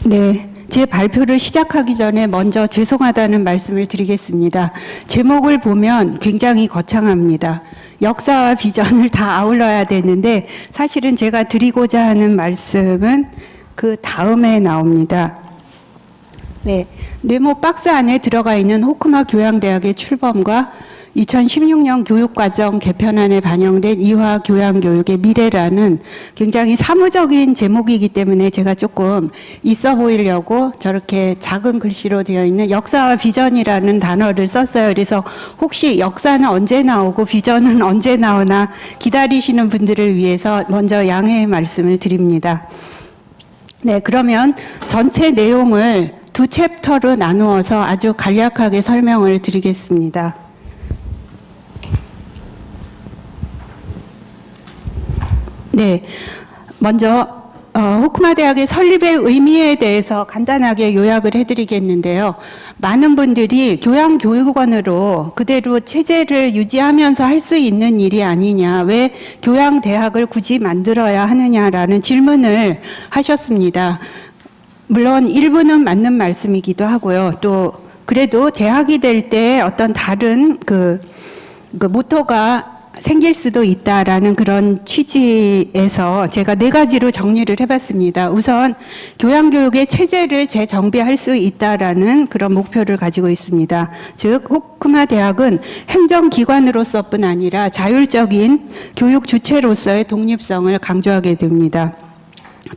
네, 제 발표를 시작하기 전에 먼저 죄송하다는 말씀을 드리겠습니다. 제목을 보면 굉장히 거창합니다. 역사와 비전을 다 아울러야 되는데 사실은 제가 드리고자 하는 말씀은 그 다음에 나옵니다. 네, 네모 박스 안에 들어가 있는 호쿠마 교양대학의 출범과 2016년 교육과정 개편안에 반영된 이화 교양교육의 미래라는 굉장히 사무적인 제목이기 때문에 제가 조금 있어 보이려고 저렇게 작은 글씨로 되어 있는 역사와 비전이라는 단어를 썼어요. 그래서 혹시 역사는 언제 나오고 비전은 언제 나오나 기다리시는 분들을 위해서 먼저 양해의 말씀을 드립니다. 네, 그러면 전체 내용을 두 챕터로 나누어서 아주 간략하게 설명을 드리겠습니다. 네, 먼저 호쿠마 대학의 설립의 의미에 대해서 간단하게 요약을 해드리겠는데요. 많은 분들이 교양교육원으로 그대로 체제를 유지하면서 할 수 있는 일이 아니냐, 왜 교양대학을 굳이 만들어야 하느냐라는 질문을 하셨습니다. 물론 일부는 맞는 말씀이기도 하고요. 또 그래도 대학이 될 때 어떤 다른 그 모토가 생길 수도 있다라는 그런 취지에서 제가 4가지로 정리를 해봤습니다. 우선 교양교육의 체제를 재정비할 수 있다라는 그런 목표를 가지고 있습니다. 즉 호쿠마 대학은 행정기관으로서뿐 아니라 자율적인 교육 주체로서의 독립성을 강조하게 됩니다.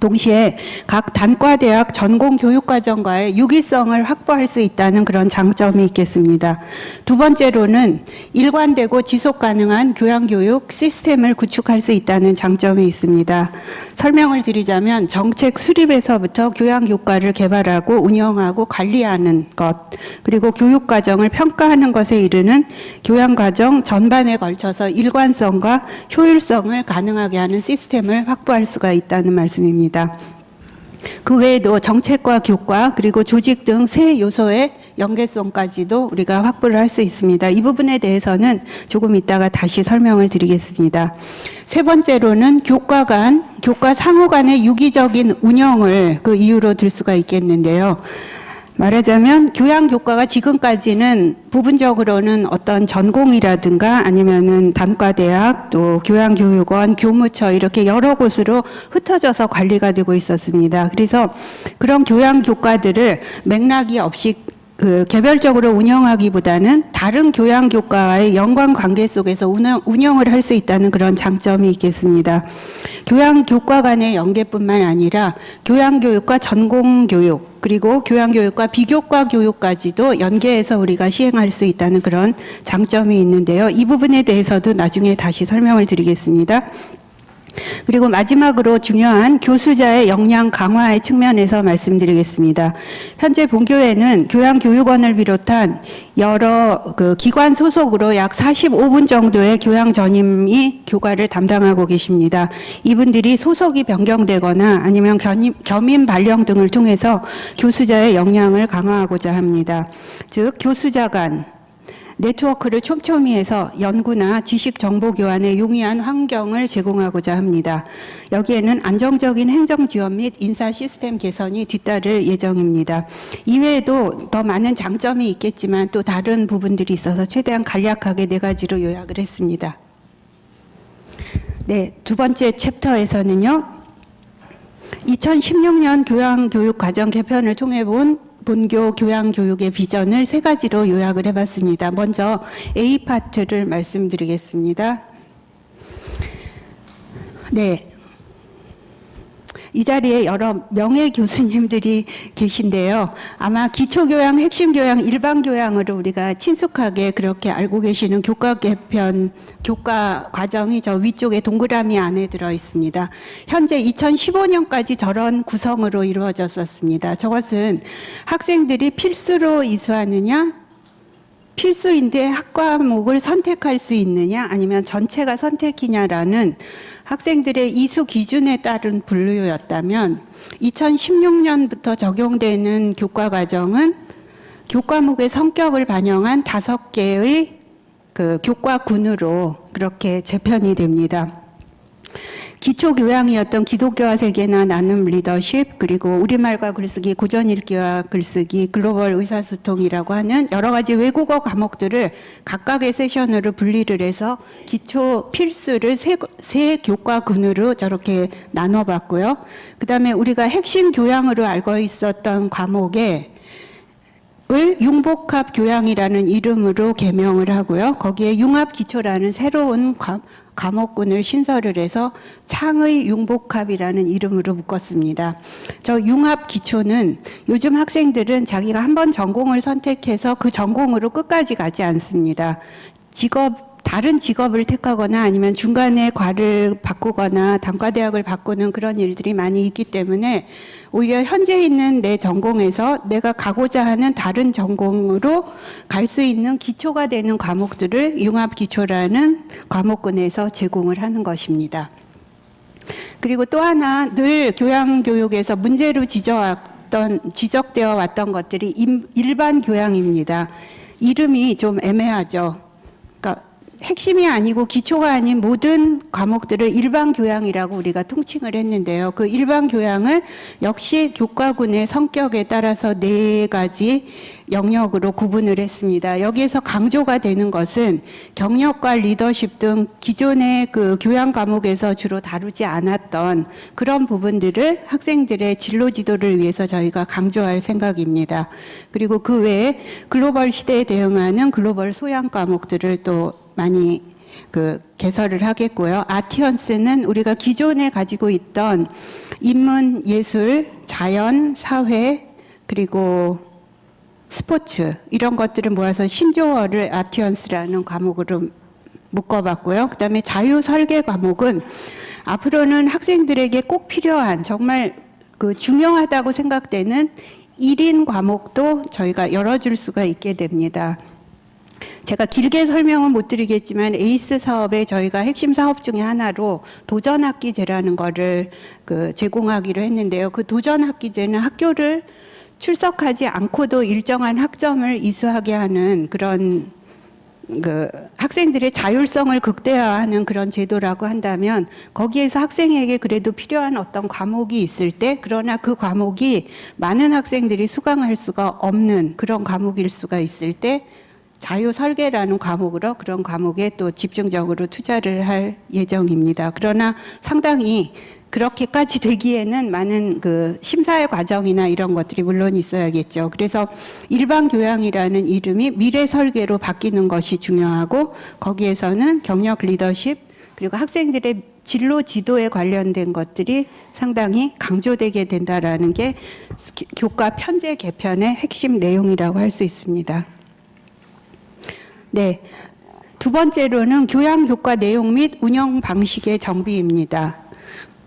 동시에 각 단과대학 전공교육과정과의 유기성을 확보할 수 있다는 그런 장점이 있겠습니다. 두 번째로는 일관되고 지속가능한 교양교육 시스템을 구축할 수 있다는 장점이 있습니다. 설명을 드리자면 정책 수립에서부터 교양교과를 개발하고 운영하고 관리하는 것, 그리고 교육과정을 평가하는 것에 이르는 교양과정 전반에 걸쳐서 일관성과 효율성을 가능하게 하는 시스템을 확보할 수가 있다는 말씀입니다. 그 외에도 정책과 교과 그리고 조직 등 세 요소의 연계성까지도 우리가 확보를 할 수 있습니다. 이 부분에 대해서는 조금 이따가 다시 설명을 드리겠습니다. 세 번째로는 교과 상호 간의 유기적인 운영을 그 이유로 들 수가 있겠는데요. 말하자면 교양교과가 지금까지는 부분적으로는 어떤 전공이라든가 아니면은 단과대학 또 교양교육원, 교무처 이렇게 여러 곳으로 흩어져서 관리가 되고 있었습니다. 그래서 그런 교양교과들을 맥락이 없이 개별적으로 운영하기보다는 다른 교양교과와의 연관관계 속에서 운영을 할 수 있다는 그런 장점이 있겠습니다. 교양교과 간의 연계뿐만 아니라 교양교육과 전공교육 그리고 교양교육과 비교과 교육까지도 연계해서 우리가 시행할 수 있다는 그런 장점이 있는데요. 이 부분에 대해서도 나중에 다시 설명을 드리겠습니다. 그리고 마지막으로 중요한 교수자의 역량 강화의 측면에서 말씀드리겠습니다. 현재 본교에는 교양교육원을 비롯한 여러 기관 소속으로 약 45분 정도의 교양 전임이 교과를 담당하고 계십니다. 이분들이 소속이 변경되거나 아니면 겸임 발령 등을 통해서 교수자의 역량을 강화하고자 합니다. 즉 교수자 간 네트워크를 촘촘히 해서 연구나 지식 정보 교환에 용이한 환경을 제공하고자 합니다. 여기에는 안정적인 행정 지원 및 인사 시스템 개선이 뒤따를 예정입니다. 이외에도 더 많은 장점이 있겠지만 또 다른 부분들이 있어서 최대한 간략하게 4가지로 요약을 했습니다. 네, 두 번째 챕터에서는요. 2016년 교양교육 과정 개편을 통해 본 본교 교양교육의 비전을 3가지로 요약을 해봤습니다. 먼저 A 파트를 말씀드리겠습니다. 네. 이 자리에 여러 명예 교수님들이 계신데요. 아마 기초교양, 핵심교양, 일반교양으로 우리가 친숙하게 그렇게 알고 계시는 교과 개편, 교과 과정이 저 위쪽에 동그라미 안에 들어 있습니다. 현재 2015년까지 저런 구성으로 이루어졌었습니다. 저것은 학생들이 필수로 이수하느냐, 필수인데 학과목을 선택할 수 있느냐 아니면 전체가 선택이냐라는 학생들의 이수 기준에 따른 분류였다면 2016년부터 적용되는 교과 과정은 교과목의 성격을 반영한 5개의 교과군으로 그렇게 재편이 됩니다. 기초 교양이었던 기독교화 세계나 나눔 리더십, 그리고 우리말과 글쓰기, 고전 읽기와 글쓰기, 글로벌 의사소통이라고 하는 여러 가지 외국어 과목들을 각각의 세션으로 분리를 해서 기초 필수를 세 교과군으로 저렇게 나눠봤고요. 그다음에 우리가 핵심 교양으로 알고 있었던 과목에 을 융복합 교양이라는 이름으로 개명을 하고요. 거기에 융합기초라는 새로운 과목군을 신설을 해서 창의 융복합이라는 이름으로 묶었습니다. 저 융합기초는 요즘 학생들은 자기가 한번 전공을 선택해서 그 전공으로 끝까지 가지 않습니다. 다른 직업을 택하거나 아니면 중간에 과를 바꾸거나 단과대학을 바꾸는 그런 일들이 많이 있기 때문에 오히려 현재 있는 내 전공에서 내가 가고자 하는 다른 전공으로 갈 수 있는 기초가 되는 과목들을 융합기초라는 과목군에서 제공을 하는 것입니다. 그리고 또 하나 늘 교양교육에서 문제로 지적되어 왔던 것들이 일반 교양입니다. 이름이 좀 애매하죠. 그러니까 핵심이 아니고 기초가 아닌 모든 과목들을 일반 교양이라고 우리가 통칭을 했는데요. 그 일반 교양을 역시 교과군의 성격에 따라서 4가지 영역으로 구분을 했습니다. 여기에서 강조가 되는 것은 경력과 리더십 등 기존의 그 교양 과목에서 주로 다루지 않았던 그런 부분들을 학생들의 진로 지도를 위해서 저희가 강조할 생각입니다. 그리고 그 외에 글로벌 시대에 대응하는 글로벌 소양 과목들을 또 많이 개설을 하겠고요. 아티언스는 우리가 기존에 가지고 있던 인문, 예술, 자연, 사회, 그리고 스포츠 이런 것들을 모아서 신조어를 아티언스라는 과목으로 묶어봤고요. 그다음에 자유 설계 과목은 앞으로는 학생들에게 꼭 필요한 정말 중요하다고 생각되는 1인 과목도 저희가 열어줄 수가 있게 됩니다. 제가 길게 설명은 못 드리겠지만 에이스 사업에 저희가 핵심 사업 중에 하나로 도전학기제라는 거를 제공하기로 했는데요. 그 도전학기제는 학교를 출석하지 않고도 일정한 학점을 이수하게 하는 그런 학생들의 자율성을 극대화하는 그런 제도라고 한다면 거기에서 학생에게 그래도 필요한 어떤 과목이 있을 때 그러나 그 과목이 많은 학생들이 수강할 수가 없는 그런 과목일 수가 있을 때 자유 설계라는 과목으로 그런 과목에 또 집중적으로 투자를 할 예정입니다. 그러나 상당히 그렇게까지 되기에는 많은 심사의 과정이나 이런 것들이 물론 있어야겠죠. 그래서 일반 교양이라는 이름이 미래 설계로 바뀌는 것이 중요하고 거기에서는 경력 리더십 그리고 학생들의 진로 지도에 관련된 것들이 상당히 강조되게 된다라는 게 교과 편제 개편의 핵심 내용이라고 할 수 있습니다. 네, 두 번째로는 교양 교과 내용 및 운영 방식의 정비입니다.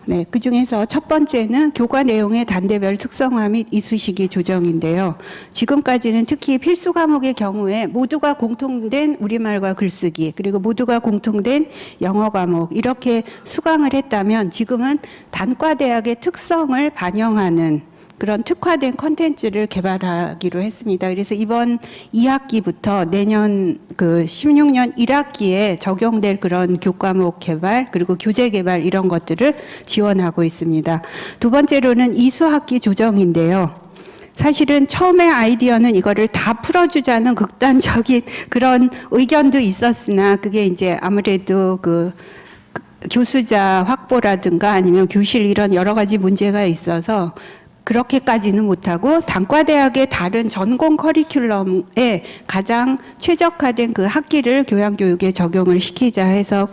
네, 그 중에서 첫 번째는 교과 내용의 단대별 특성화 및 이수시기 조정인데요. 지금까지는 특히 필수 과목의 경우에 모두가 공통된 우리말과 글쓰기 그리고 모두가 공통된 영어 과목 이렇게 수강을 했다면 지금은 단과대학의 특성을 반영하는 그런 특화된 콘텐츠를 개발하기로 했습니다. 그래서 이번 2학기부터 내년 16년 1학기에 적용될 그런 교과목 개발 그리고 교재 개발 이런 것들을 지원하고 있습니다. 두 번째로는 이수학기 조정인데요. 사실은 처음에 아이디어는 이거를 다 풀어주자는 극단적인 그런 의견도 있었으나 그게 이제 아무래도 교수자 확보라든가 아니면 교실 이런 여러 가지 문제가 있어서 그렇게까지는 못하고 단과대학의 다른 전공 커리큘럼에 가장 최적화된 그 학기를 교양교육에 적용을 시키자 해서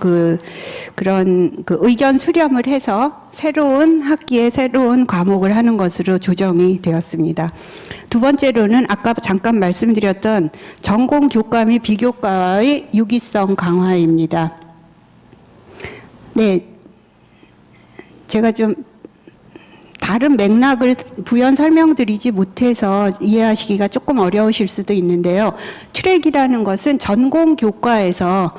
그런 의견 수렴을 해서 새로운 학기에 새로운 과목을 하는 것으로 조정이 되었습니다. 두 번째로는 아까 잠깐 말씀드렸던 전공 교과 및 비교과의 유기성 강화입니다. 네, 제가 좀 다른 맥락을 부연 설명드리지 못해서 이해하시기가 조금 어려우실 수도 있는데요. 트랙이라는 것은 전공 교과에서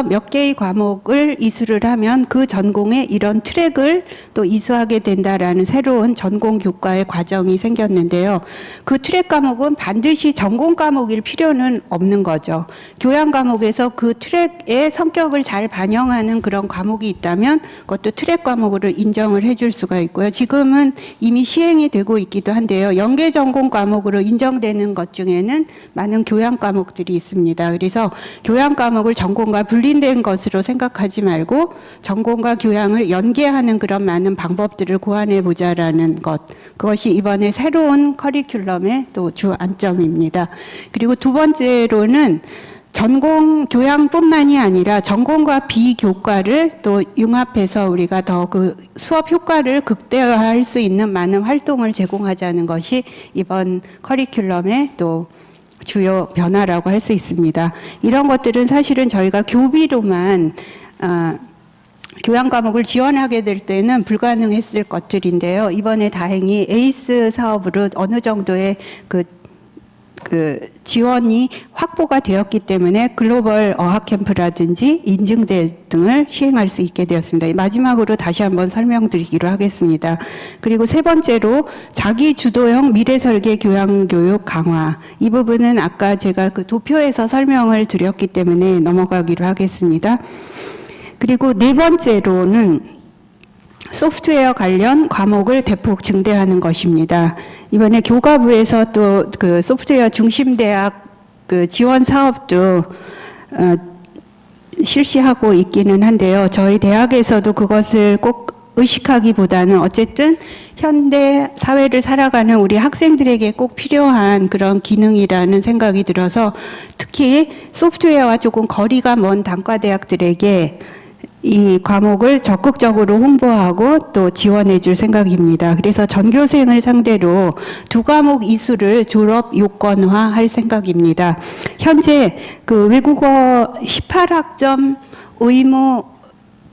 몇 개의 과목을 이수를 하면 그 전공에 이런 트랙을 또 이수하게 된다라는 새로운 전공 교과의 과정이 생겼는데요. 그 트랙 과목은 반드시 전공 과목일 필요는 없는 거죠. 교양 과목에서 그 트랙의 성격을 잘 반영하는 그런 과목이 있다면 그것도 트랙 과목으로 인정을 해줄 수가 있고요. 지금은 이미 시행이 되고 있기도 한데요. 연계 전공 과목으로 인정되는 것 중에는 많은 교양 과목들이 있습니다. 그래서 교양 과목을 전공과 분리된 것으로 생각하지 말고 전공과 교양을 연계하는 그런 많은 방법들을 고안해 보자라는 것. 그것이 이번에 새로운 커리큘럼의 또 주 안점입니다. 그리고 두 번째로는 전공 교양뿐만이 아니라 전공과 비교과를 또 융합해서 우리가 더 그 수업 효과를 극대화할 수 있는 많은 활동을 제공하자는 것이 이번 커리큘럼의 또 주요 변화라고 할 수 있습니다. 이런 것들은 사실은 저희가 교비로만 교양 과목을 지원하게 될 때는 불가능했을 것들인데요. 이번에 다행히 에이스 사업으로 어느 정도의 그 지원이 확보가 되었기 때문에 글로벌 어학 캠프라든지 인증대 등을 시행할 수 있게 되었습니다. 마지막으로 다시 한번 설명드리기로 하겠습니다. 그리고 세 번째로 자기 주도형 미래 설계 교양 교육 강화. 이 부분은 아까 제가 그 도표에서 설명을 드렸기 때문에 넘어가기로 하겠습니다. 그리고 네 번째로는 소프트웨어 관련 과목을 대폭 증대하는 것입니다. 이번에 교과부에서 또 그 소프트웨어 중심대학 그 지원 사업도 실시하고 있기는 한데요. 저희 대학에서도 그것을 꼭 의식하기보다는 어쨌든 현대 사회를 살아가는 우리 학생들에게 꼭 필요한 그런 기능이라는 생각이 들어서 특히 소프트웨어와 조금 거리가 먼 단과대학들에게 이 과목을 적극적으로 홍보하고 또 지원해 줄 생각입니다. 그래서 전교생을 상대로 두 과목 이수를 졸업 요건화 할 생각입니다. 현재 그 외국어 18학점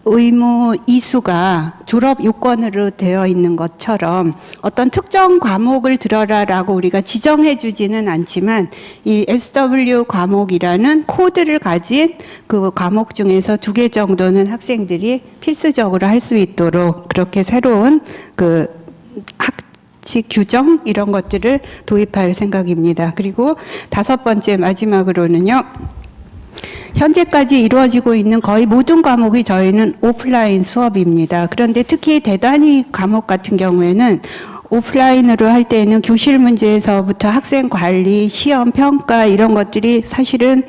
의무 이수가 졸업 요건으로 되어 있는 것처럼 어떤 특정 과목을 들어라라고 우리가 지정해 주지는 않지만 이 SW 과목이라는 코드를 가진 그 과목 중에서 2개 정도는 학생들이 필수적으로 할 수 있도록 그렇게 새로운 그 학칙 규정 이런 것들을 도입할 생각입니다. 그리고 5번째 마지막으로는요. 현재까지 이루어지고 있는 거의 모든 과목이 저희는 오프라인 수업입니다. 그런데 특히 대단위 과목 같은 경우에는 오프라인으로 할 때는 교실 문제에서부터 학생 관리, 시험, 평가 이런 것들이 사실은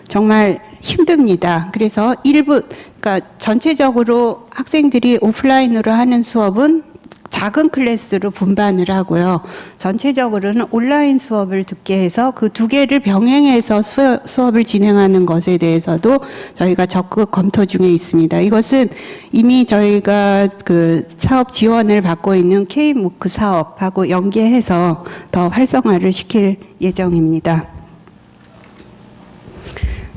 정말 힘듭니다. 그래서 그러니까 전체적으로 학생들이 오프라인으로 하는 수업은 작은 클래스로 분반을 하고요. 전체적으로는 온라인 수업을 듣게 해서 그 2개를 병행해서 수업을 진행하는 것에 대해서도 저희가 적극 검토 중에 있습니다. 이것은 이미 저희가 그 사업 지원을 받고 있는 K-MOOC 사업하고 연계해서 더 활성화를 시킬 예정입니다.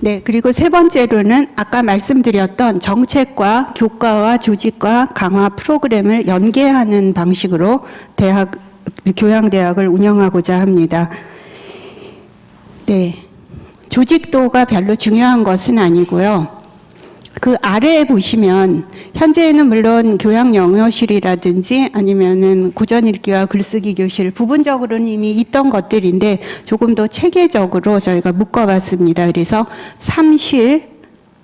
네, 그리고 세 번째로는 아까 말씀드렸던 정책과 교과와 조직과 강화 프로그램을 연계하는 방식으로 교양대학을 운영하고자 합니다. 네, 조직도가 별로 중요한 것은 아니고요. 그 아래에 보시면 현재는 물론 교양 영어실이라든지 아니면은 고전 읽기와 글쓰기 교실 부분적으로는 이미 있던 것들인데 조금 더 체계적으로 저희가 묶어봤습니다. 그래서 3실,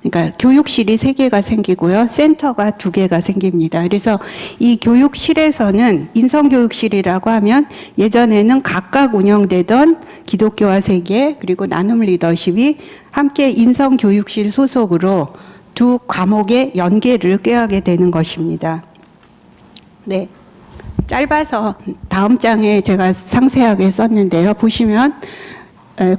그러니까 교육실이 3개가 생기고요. 센터가 2개가 생깁니다. 그래서 이 교육실에서는 인성교육실이라고 하면 예전에는 각각 운영되던 기독교화 세계 그리고 나눔 리더십이 함께 인성교육실 소속으로 2 과목의 연계를 꾀하게 되는 것입니다. 네, 짧아서 다음 장에 제가 상세하게 썼는데요. 보시면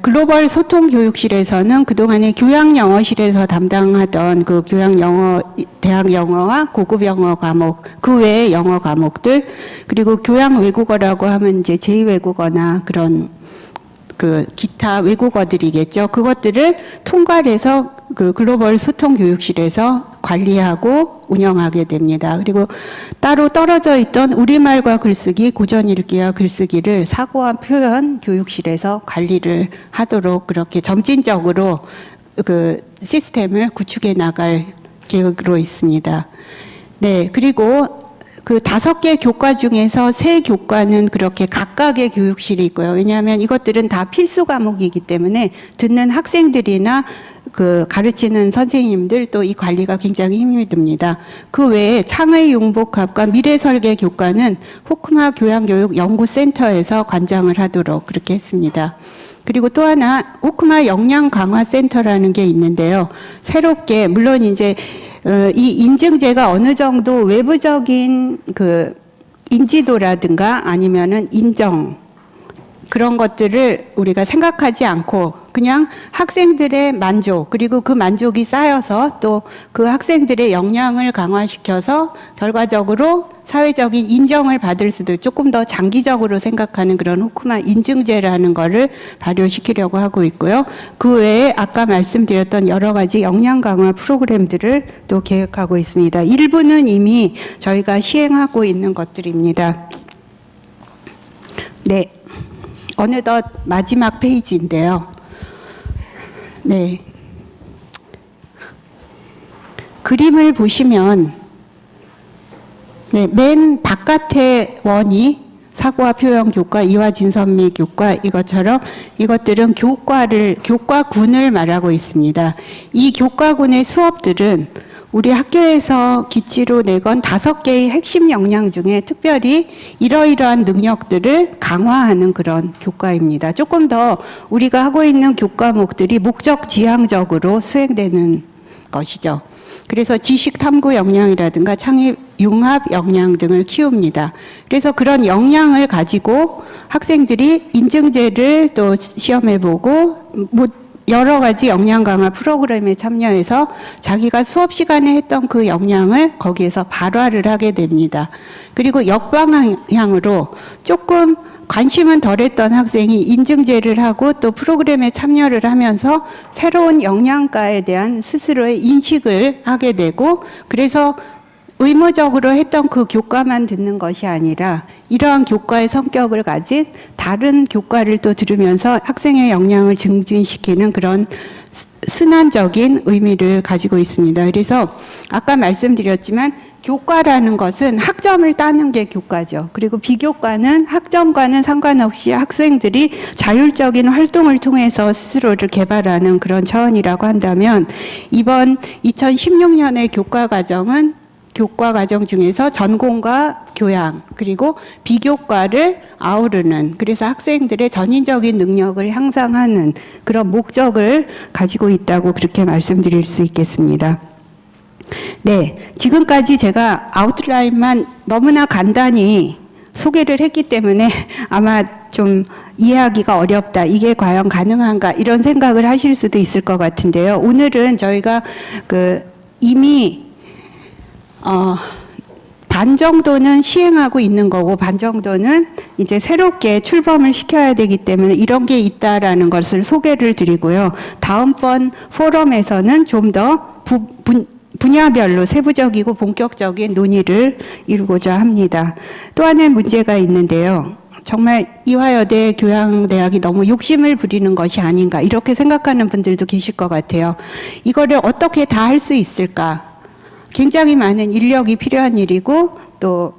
글로벌 소통 교육실에서는 그동안에 교양 영어실에서 담당하던 그 교양 영어, 대학 영어와 고급 영어 과목, 그 외의 영어 과목들, 그리고 교양 외국어라고 하면 이제 제2외국어나 그런 그 기타 외국어들이겠죠. 그것들을 통괄해서 그 글로벌 소통 교육실에서 관리하고 운영하게 됩니다. 그리고 따로 떨어져 있던 우리말과 글쓰기, 고전 읽기와 글쓰기를 사고와 표현 교육실에서 관리를 하도록 그렇게 점진적으로 그 시스템을 구축해 나갈 계획으로 있습니다. 네, 그리고 그 5개 교과 중에서 3교과는 그렇게 각각의 교육실이 있고요. 왜냐하면 이것들은 다 필수 과목이기 때문에 듣는 학생들이나 그 가르치는 선생님들 또 이 관리가 굉장히 힘이 듭니다. 그 외에 창의융복학과 미래설계 교과는 호크마 교양교육연구센터에서 관장을 하도록 그렇게 했습니다. 그리고 또 하나 호크마 역량강화센터라는 게 있는데요. 새롭게 물론 이제 이 인증제가 어느 정도 외부적인 그 인지도라든가 아니면은 인정 그런 것들을 우리가 생각하지 않고 그냥 학생들의 만족 그리고 그 만족이 쌓여서 또 그 학생들의 역량을 강화시켜서 결과적으로 사회적인 인정을 받을 수도 조금 더 장기적으로 생각하는 그런 호크마 인증제라는 거를 발효시키려고 하고 있고요. 그 외에 아까 말씀드렸던 여러 가지 역량 강화 프로그램들을 또 계획하고 있습니다. 일부는 이미 저희가 시행하고 있는 것들입니다. 네. 어느덧 마지막 페이지인데요. 네. 그림을 보시면, 네, 맨 바깥의 원이 사고와 표현 교과, 이화 진선미 교과 이것처럼 이것들은 교과군을 말하고 있습니다. 이 교과군의 수업들은 우리 학교에서 기치로 내건 5개의 핵심 역량 중에 특별히 이러이러한 능력들을 강화하는 그런 교과입니다. 조금 더 우리가 하고 있는 교과목들이 목적 지향적으로 수행되는 것이죠. 그래서 지식 탐구 역량이라든가 창의 융합 역량 등을 키웁니다. 그래서 그런 역량을 가지고 학생들이 인증제를 또 시험해보고 여러 가지 역량 강화 프로그램에 참여해서 자기가 수업 시간에 했던 그 역량을 거기에서 발화를 하게 됩니다. 그리고 역방향으로 조금 관심은 덜했던 학생이 인증제를 하고 또 프로그램에 참여를 하면서 새로운 역량가에 대한 스스로의 인식을 하게 되고 그래서 의무적으로 했던 그 교과만 듣는 것이 아니라 이러한 교과의 성격을 가진 다른 교과를 또 들으면서 학생의 역량을 증진시키는 그런 순환적인 의미를 가지고 있습니다. 그래서 아까 말씀드렸지만 교과라는 것은 학점을 따는 게 교과죠. 그리고 비교과는 학점과는 상관없이 학생들이 자율적인 활동을 통해서 스스로를 개발하는 그런 차원이라고 한다면 이번 2016년의 교과 과정은 교과 과정 중에서 전공과 교양 그리고 비교과를 아우르는 그래서 학생들의 전인적인 능력을 향상하는 그런 목적을 가지고 있다고 그렇게 말씀드릴 수 있겠습니다. 네, 지금까지 제가 아웃라인만 너무나 간단히 소개를 했기 때문에 아마 좀 이해하기가 어렵다. 이게 과연 가능한가? 이런 생각을 하실 수도 있을 것 같은데요. 오늘은 저희가 이미 반 정도는 시행하고 있는 거고 반 정도는 이제 새롭게 출범을 시켜야 되기 때문에 이런 게 있다라는 것을 소개를 드리고요. 다음번 포럼에서는 좀 더 분야별로 세부적이고 본격적인 논의를 이루고자 합니다. 또 하나의 문제가 있는데요. 정말 이화여대 교양대학이 너무 욕심을 부리는 것이 아닌가 이렇게 생각하는 분들도 계실 것 같아요. 이거를 어떻게 다 할 수 있을까? 굉장히 많은 인력이 필요한 일이고 또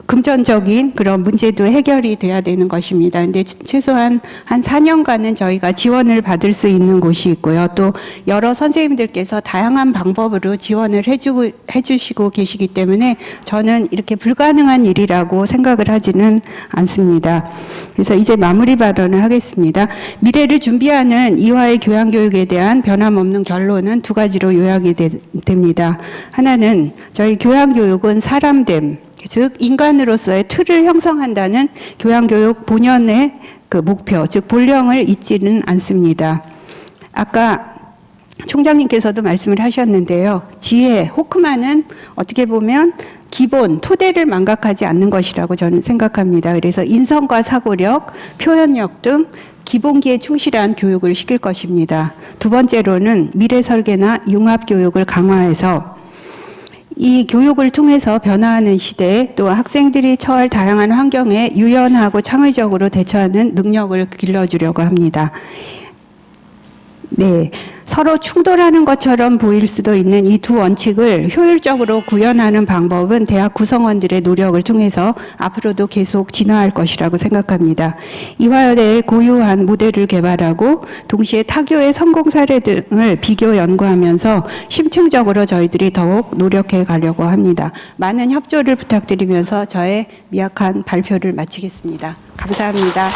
금전적인 그런 문제도 해결이 돼야 되는 것입니다. 근데 최소한 한 4년간은 저희가 지원을 받을 수 있는 곳이 있고요. 또 여러 선생님들께서 다양한 방법으로 지원을 해주시고 계시기 때문에 저는 이렇게 불가능한 일이라고 생각을 하지는 않습니다. 그래서 이제 마무리 발언을 하겠습니다. 미래를 준비하는 이화의 교양교육에 대한 변함없는 결론은 2가지로 요약이 됩니다. 하나는 저희 교양교육은 사람됨, 즉 인간으로서의 틀을 형성한다는 교양교육 본연의 그 목표, 즉 본령을 잊지는 않습니다. 아까 총장님께서도 말씀을 하셨는데요. 지혜, 호크마는 어떻게 보면 기본, 토대를 망각하지 않는 것이라고 저는 생각합니다. 그래서 인성과 사고력, 표현력 등 기본기에 충실한 교육을 시킬 것입니다. 두 번째로는 미래 설계나 융합 교육을 강화해서 이 교육을 통해서 변화하는 시대에 또 학생들이 처할 다양한 환경에 유연하고 창의적으로 대처하는 능력을 길러주려고 합니다. 네, 서로 충돌하는 것처럼 보일 수도 있는 이 두 원칙을 효율적으로 구현하는 방법은 대학 구성원들의 노력을 통해서 앞으로도 계속 진화할 것이라고 생각합니다. 이화여대의 고유한 모델을 개발하고 동시에 타교의 성공 사례 등을 비교 연구하면서 심층적으로 저희들이 더욱 노력해 가려고 합니다. 많은 협조를 부탁드리면서 저의 미약한 발표를 마치겠습니다. 감사합니다.